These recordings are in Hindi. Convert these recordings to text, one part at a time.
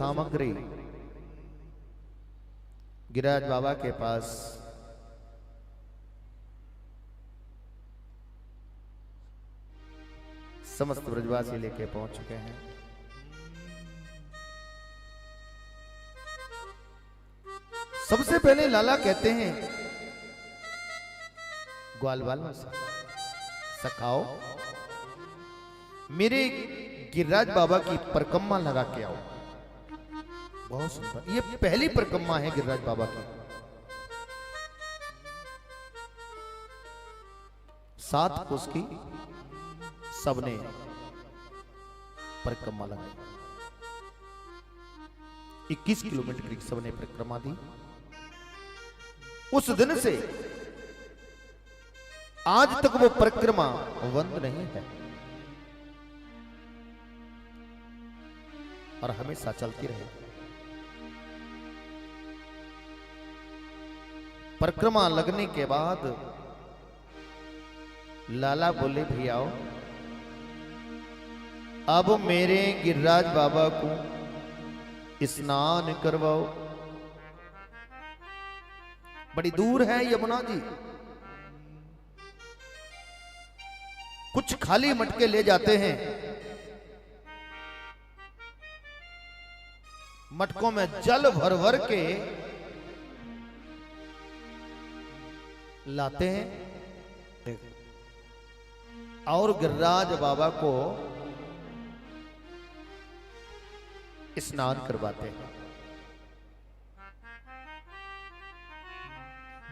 सामग्री गिरिराज बाबा के पास समस्त ब्रजवासी लेके पहुंच चुके हैं। सबसे पहले लाला कहते हैं ग्वाल वालों से सखाओ मेरे गिरिराज बाबा की परिक्रमा लगा के आओ। बहुत सुंदर, ये पहली परिक्रमा है गिरिराज बाबा की। 7 कोस की सबने परिक्रमा लगाई। 21 किलोमीटर की सबने परिक्रमा दी। उस दिन से आज तक वो परिक्रमा बंद नहीं है और हमेशा चलती रहेगी। परिक्रमा लगने के बाद लाला बोले भैया अब मेरे गिरिराज बाबा को स्नान करवाओ। बड़ी दूर है यमुना जी, कुछ खाली मटके ले जाते हैं, मटकों में जल भर भर के लाते हैं और गिरिराज बाबा को स्नान करवाते हैं।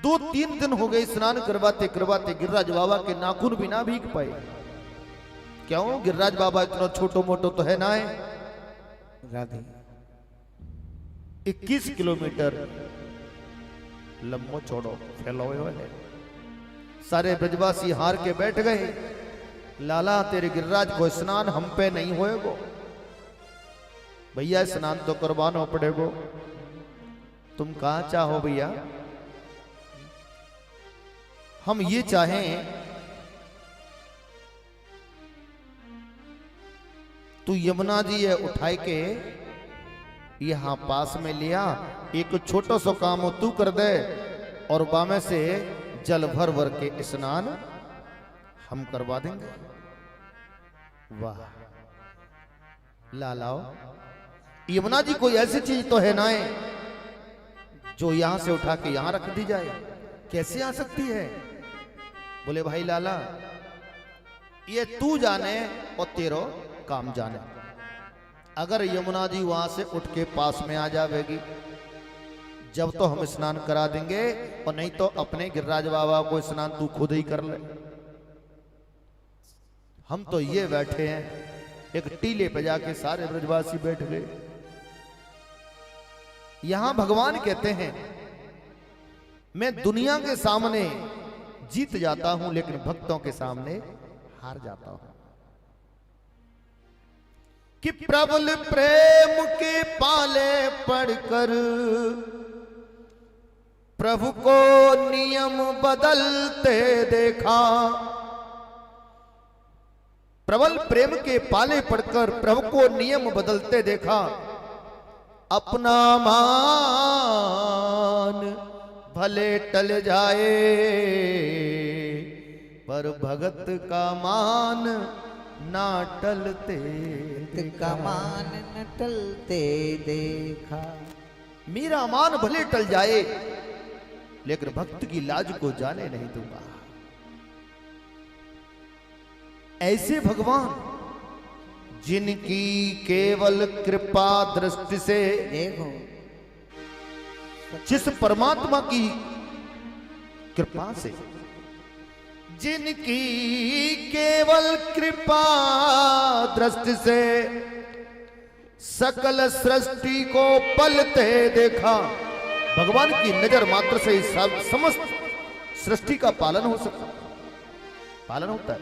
2-3 दिन हो गए स्नान करवाते करवाते गिरिराज बाबा के नाखून भी ना भीग पाए। क्यों? गिरिराज बाबा इतना छोटो मोटो तो है ना है राधे। 21 किलोमीटर लंबो चौड़ो फैला हुआ है। सारे ब्रजवासी हार के बैठ गए। लाला तेरे गिरिराज को स्नान हम पे नहीं होएगो। भैया स्नान तो करवाना पड़ेगो। तुम कहां चाहो भैया? हम ये चाहें तू यमुना जी है उठाए के यहां पास में लिया, एक छोटा सा काम हो तू कर दे और बामे से जल भर भर के स्नान हम करवा देंगे। वाह लालाओ, यमुना जी कोई ऐसी चीज तो है ना है जो यहां से उठा के यहां रख दी जाए? कैसे आ सकती है? बोले भाई लाला ये तू जाने और तेरो काम जाने। अगर यमुना जी वहां से उठ के पास में आ जाएगी जब तो हम स्नान करा देंगे, और नहीं तो अपने गिरिराज बाबा को स्नान तू खुद ही कर ले। हम तो ये बैठे हैं, एक टीले पे जाके सारे ब्रजवासी बैठ गए। यहां भगवान कहते हैं मैं दुनिया के सामने जीत जाता हूं लेकिन भक्तों के सामने हार जाता हूं। कि प्रबल प्रेम के पाले पड़कर प्रभु को नियम बदलते देखा। प्रबल प्रेम के पाले पड़कर प्रभु को नियम बदलते देखा। अपना मान भले टल जाए पर भगत का मान ना टलते का मान न टलते देखा। मेरा मान भले टल जाए लेकिन भक्त की लाज को जाने नहीं दूंगा। ऐसे भगवान जिनकी केवल कृपा दृष्टि से देखो, जिस परमात्मा की कृपा से, जिनकी केवल कृपा दृष्टि से सकल सृष्टि को पलते देखा। भगवान की नजर मात्र से सब समस्त सृष्टि का पालन हो सकता, पालन होता है।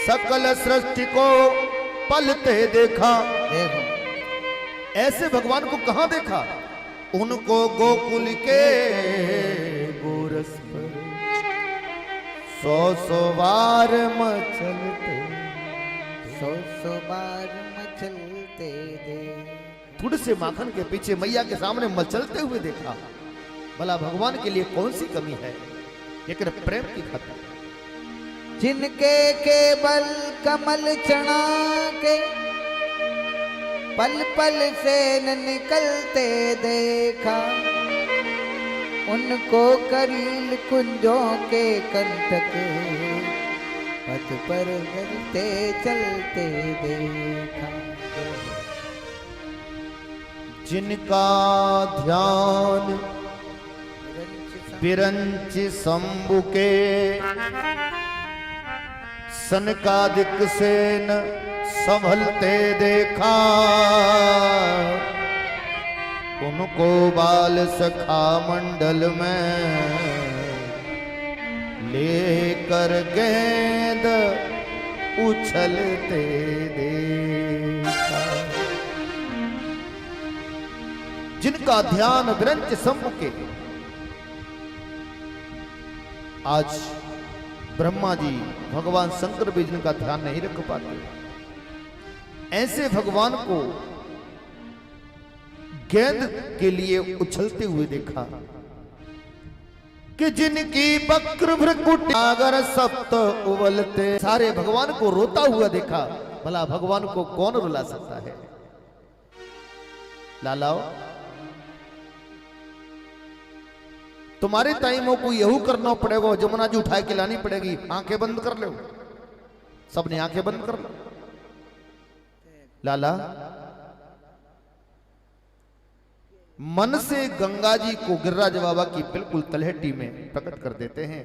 सकल सृष्टि को पलते देखा। देखो ऐसे भगवान को कहां देखा? उनको गोकुल के गोरस पर 100 बार मचलते, 100 बार मचलते चलते देखा। थोड़े से माखन के पीछे मैया के सामने मचलते हुए देखा। भला भगवान के लिए कौन सी कमी है, लेकिन प्रेम की खातिर। जिनके केवल कमल चढ़ा के पल पल से न निकलते देखा, उनको करील कुंजों के कंटक पथ पर चलते चलते देखा। जिनका ध्यान बिरंच शंभु के सनकादिक से न संभलते देखा, उनको बाल सखा मंडल में लेकर गेंद उछलते देखा। जिनका ध्यान विरंच शंभु के, आज ब्रह्मा जी भगवान शंकर भी जिनका ध्यान नहीं रख पाते, ऐसे भगवान को गेंद के लिए उछलते हुए देखा। कि जिनकी वक्र भ्रुकुटी अगर सप्त उबलते, सारे भगवान को रोता हुआ देखा। भला भगवान को कौन रुला सकता है। लालाओ, तुम्हारे टाइमों को यहू करना पड़ेगा, जमुना जी उठा के लानी पड़ेगी। आंखें बंद कर लो, सबने आंखें बंद कर लो। लाला, मन से गंगा जी को गिरिराज बाबा की बिल्कुल तलहटी में प्रकट कर देते हैं।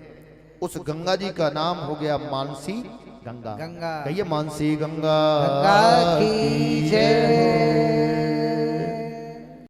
उस गंगा जी का नाम हो गया मानसी गंगा। गंगा कहिए मानसी गंगा गंगा की जय।